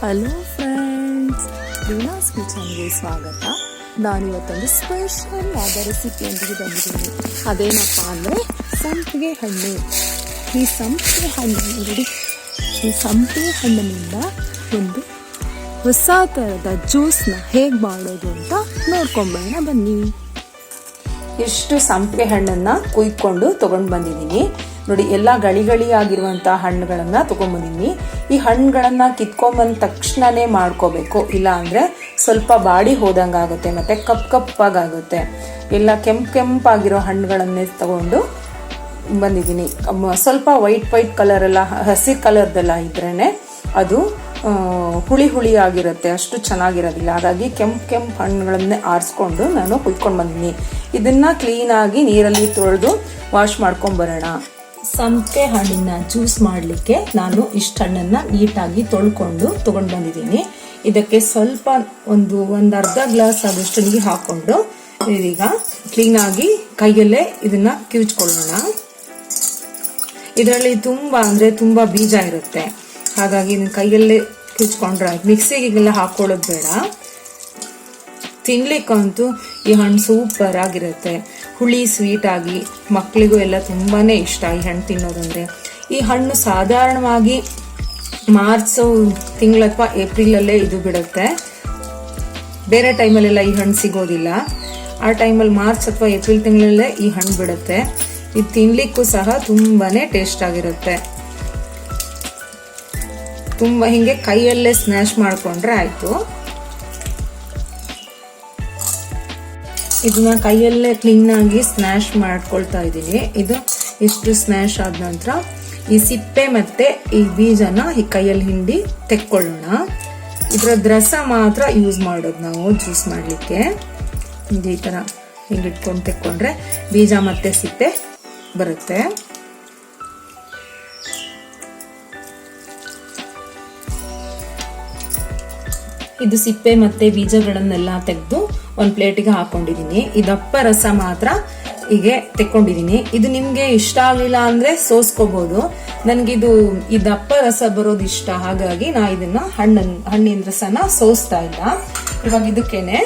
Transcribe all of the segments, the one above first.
Hello friends, ರೀನಾಸ್ ಕಿಚನ್ಗೆ ಸ್ವಾಗತ. ನಾನಿವತ್ತೊಂದು special ಆದ ರೆಸಿಪಿಯೊಂದಿಗೆ ಬಂದಿದ್ದೀನಿ. ಅದೇನಪ್ಪ ಅಂದರೆ ಸಂಪಿಗೆ ಹಣ್ಣು. ಈ ಸಂಪಿಗೆ ಹಣ್ಣಿನಿಂದ ಒಂದು ಹೊಸ ಥರದ ಜ್ಯೂಸ್ನ ಹೇಗೆ ಮಾಡೋದು ಅಂತ ನೋಡ್ಕೊಂಬರೋಣ ಬನ್ನಿ. ಇಷ್ಟು ಸಂಪಿಗೆ ಹಣ್ಣನ್ನು ಕುಯ್ಕೊಂಡು ತೊಗೊಂಡು ಬಂದಿದ್ದೀನಿ. ನೋಡಿ, ಎಲ್ಲ ಗಳಿಗಳಿ ಆಗಿರುವಂಥ ಹಣ್ಣುಗಳನ್ನು ತೊಗೊಂಡ್ಬಂದಿದ್ದೀನಿ. ಈ ಹಣ್ಣುಗಳನ್ನು ಕಿತ್ಕೊಂಡ್ಬಂದ ತಕ್ಷಣನೇ ಮಾಡ್ಕೋಬೇಕು, ಇಲ್ಲ ಅಂದರೆ ಸ್ವಲ್ಪ ಬಾಡಿ ಹೋದಂಗೆ ಆಗುತ್ತೆ ಮತ್ತು ಕಪ್ಪಾಗುತ್ತೆ. ಎಲ್ಲ ಕೆಂಪಾಗಿರೋ ಹಣ್ಣುಗಳನ್ನೇ ತಗೊಂಡು ಬಂದಿದ್ದೀನಿ. ಸ್ವಲ್ಪ ವೈಟ್ ಕಲರೆಲ್ಲ, ಹಸಿ ಕಲರ್ದೆಲ್ಲ ಇದ್ರೇ ಅದು ಹುಳಿ ಆಗಿರುತ್ತೆ, ಅಷ್ಟು ಚೆನ್ನಾಗಿರೋದಿಲ್ಲ. ಹಾಗಾಗಿ ಕೆಂಪು ಹಣ್ಣುಗಳನ್ನೇ ಆರಿಸ್ಕೊಂಡು ನಾನು ಕುಯ್ಕೊಂಡು ಬಂದಿದ್ದೀನಿ. ಇದನ್ನು ಕ್ಲೀನಾಗಿ ನೀರಲ್ಲಿ ತೊಳೆದು ವಾಶ್ ಮಾಡ್ಕೊಂಬರೋಣ. ಸಂಪಿಗೆ ಹಣ್ಣಿನ ಜ್ಯೂಸ್ ಮಾಡಲಿಕ್ಕೆ ನಾನು ಇಷ್ಟು ಹಣ್ಣನ್ನು ನೀಟಾಗಿ ತೊಳ್ಕೊಂಡು ತೊಗೊಂಡು ಬಂದಿದ್ದೀನಿ. ಇದಕ್ಕೆ ಸ್ವಲ್ಪ ಒಂದು ಅರ್ಧ ಗ್ಲಾಸ್ ಆಗೋಷ್ಟು ನೀರು ಹಾಕ್ಕೊಂಡು ಇದೀಗ ಕ್ಲೀನಾಗಿ ಕೈಯಲ್ಲೇ ಇದನ್ನು ಕಿವುಚ್ಕೊಳ್ಳೋಣ. ಇದರಲ್ಲಿ ತುಂಬ ಬೀಜ ಇರುತ್ತೆ, ಹಾಗಾಗಿ ಕೈಯಲ್ಲೇ ಕಿವುಚ್ಕೊಂಡ್ರೆ ಮಿಕ್ಸಿಗೆಲ್ಲ ಹಾಕೊಳ್ಳೋದು ಬೇಡ. ತಿನ್ಲಿಕ್ಕಂತೂ ಈ ಹಣ್ಣು ಸೂಪರ್ ಆಗಿರುತ್ತೆ, ಹುಳಿ ಸ್ವೀಟ್ ಆಗಿ ಮಕ್ಕಳಿಗೂ ಎಲ್ಲ ತುಂಬಾ ಇಷ್ಟ ಈ ಹಣ್ಣು ತಿನ್ನೋದಂದರೆ. ಈ ಹಣ್ಣು ಸಾಧಾರಣವಾಗಿ ಮಾರ್ಚ್ ತಿಂಗಳು ಅಥವಾ ಏಪ್ರಿಲಲ್ಲೇ ಇದು ಬಿಡುತ್ತೆ. ಬೇರೆ ಟೈಮಲ್ಲೆಲ್ಲ ಈ ಹಣ್ಣು ಸಿಗೋದಿಲ್ಲ. ಆ ಟೈಮಲ್ಲಿ ಮಾರ್ಚ್ ಅಥವಾ ಏಪ್ರಿಲ್ ತಿಂಗಳಲ್ಲೇ ಈ ಹಣ್ಣು ಬಿಡುತ್ತೆ. ಇದು ತಿನ್ಲಿಕ್ಕೂ ಸಹ ತುಂಬಾ ಟೇಸ್ಟ್ ಆಗಿರುತ್ತೆ. ಹಿಂಗೆ ಕೈಯಲ್ಲೇ ಸ್ಮ್ಯಾಶ್ ಮಾಡಿಕೊಂಡ್ರೆ ಆಯಿತು. ಇದನ್ನ ಕೈಯಲ್ಲೇ ಕ್ಲೀನಾಗಿ ಸ್ಮ್ಯಾಶ್ ಮಾಡ್ಕೊಳ್ತಾ ಇದ್ದೀನಿ. ಇಷ್ಟು ಸ್ಮ್ಯಾಶ್ ಆದ ನಂತರ ಈ ಸಿಪ್ಪೆ ಮತ್ತೆ ಈ ಬೀಜನ ಈ ಕೈಯಲ್ಲಿ ಹಿಂಡಿ ತೆಕ್ಕೊಳ್ಳೋಣ. ಇದರ ರಸ ಮಾತ್ರ ಯೂಸ್ ಮಾಡೋದು ನಾವು ಜ್ಯೂಸ್ ಮಾಡಲಿಕ್ಕೆ. ಈ ಥರ ಹಿಂಗೆ ಇಟ್ಕೊಂಡು ತೆಕ್ಕೊಂಡ್ರೆ ಬೀಜ ಮತ್ತೆ ಸಿಪ್ಪೆ ಬರುತ್ತೆ. ಇದು ಸಿಪ್ಪೆ ಮತ್ತೆ ಬೀಜಗಳನ್ನೆಲ್ಲ ತೆಗೆದು ಒಂದು ಪ್ಲೇಟಿಗೆ ಹಾಕೊಂಡಿದ್ದೀನಿ. ಈ ದಪ್ಪ ರಸ ಮಾತ್ರ ಹೀಗೆ ತೆಕ್ಕೊಂಡಿದ್ದೀನಿ. ಇದು ನಿಮ್ಗೆ ಇಷ್ಟ ಆಗಲಿಲ್ಲ ಅಂದ್ರೆ ಸೋಸ್ಕೋಬಹುದು. ನನ್ಗಿದು ಈ ದಪ್ಪ ರಸ ಬರೋದು ಇಷ್ಟ, ಹಾಗಾಗಿ ನಾ ಇದನ್ನ ಹಣ್ಣಿನ ರಸನ ಸೋಸ್ತಾ ಇಲ್ಲ. ಇವಾಗ ಇದಕ್ಕೇನೆ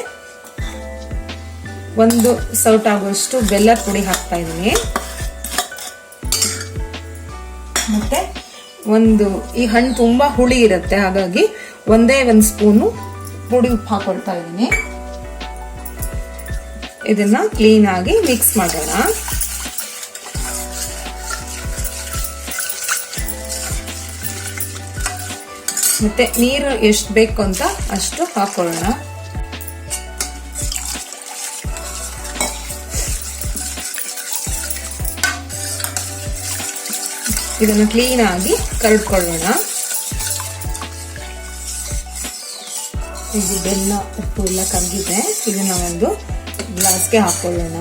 ಒಂದು ಸೌಟ್ ಆಗುವಷ್ಟು ಬೆಲ್ಲದ ಪುಡಿ ಹಾಕ್ತಾ ಇದ್ದೀನಿ. ಮತ್ತೆ ಈ ಹಣ್ಣು ತುಂಬಾ ಹುಳಿ ಇರುತ್ತೆ, ಹಾಗಾಗಿ ಒಂದೇ ಒಂದು ಸ್ಪೂನು ಪುಡಿ ಉಪ್ಪು ಹಾಕೊಳ್ತಾ ಇದ್ದೀನಿ. ಇದನ್ನ ಕ್ಲೀನ್ ಆಗಿ ಮಿಕ್ಸ್ ಮಾಡೋಣ. ಮತ್ತೆ ನೀರು ಎಷ್ಟು ಬೇಕು ಅಂತ ಅಷ್ಟು ಹಾಕೊಳ್ಳೋಣ. ಇದನ್ನ ಕ್ಲೀನ್ ಆಗಿ ಕರಡ್ಕೊಳ್ಳೋಣ. ಇದು ಬೆಲ್ಲ ಉಪ್ಪು ಎಲ್ಲ ಕರಗಿದೆ. ಇದನ್ನ ಒಂದು ಗ್ಲಾಸ್ಗೆ ಹಾಕೊಳ್ಳೋಣ.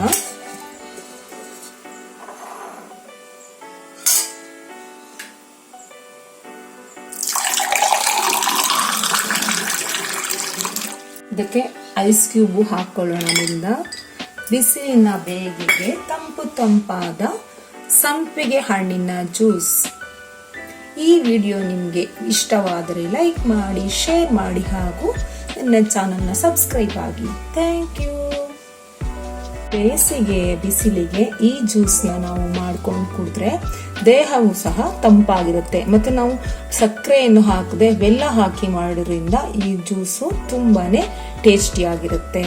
ಇದಕ್ಕೆ ಐಸ್ ಕ್ಯೂಬ್ ಹಾಕೊಳ್ಳೋಣ. ಬಿಸಿಲಿನ ಬೇಗೆಗೆ ತಂಪಾದ ಸಂಪಿಗೆ ಹಣ್ಣಿನ ಜ್ಯೂಸ್. ಈ ವಿಡಿಯೋ ನಿಮಗೆ ಇಷ್ಟವಾದರೆ ಲೈಕ್ ಮಾಡಿ, ಶೇರ್ ಮಾಡಿ ಹಾಗೂ ನನ್ನ ಚಾನಲ್ನ ಸಬ್ಸ್ಕ್ರೈಬ್ ಆಗಿ. Thank you. ಬೇಸಿಗೆ ಬಿಸಿಲಿಗೆ ಈ ಜ್ಯೂಸ್ನ ನಾವು ಮಾಡ್ಕೊಂಡು ಕುಡಿದ್ರೆ ದೇಹವೂ ಸಹ ತಂಪಾಗಿರುತ್ತೆ. ಮತ್ತು ನಾವು ಸಕ್ಕರೆಯನ್ನು ಹಾಕದೆ ಬೆಲ್ಲ ಹಾಕಿ ಮಾಡೋದ್ರಿಂದ ಈ ಜ್ಯೂಸು ತುಂಬಾನೇ ಟೇಸ್ಟಿಯಾಗಿರುತ್ತೆ.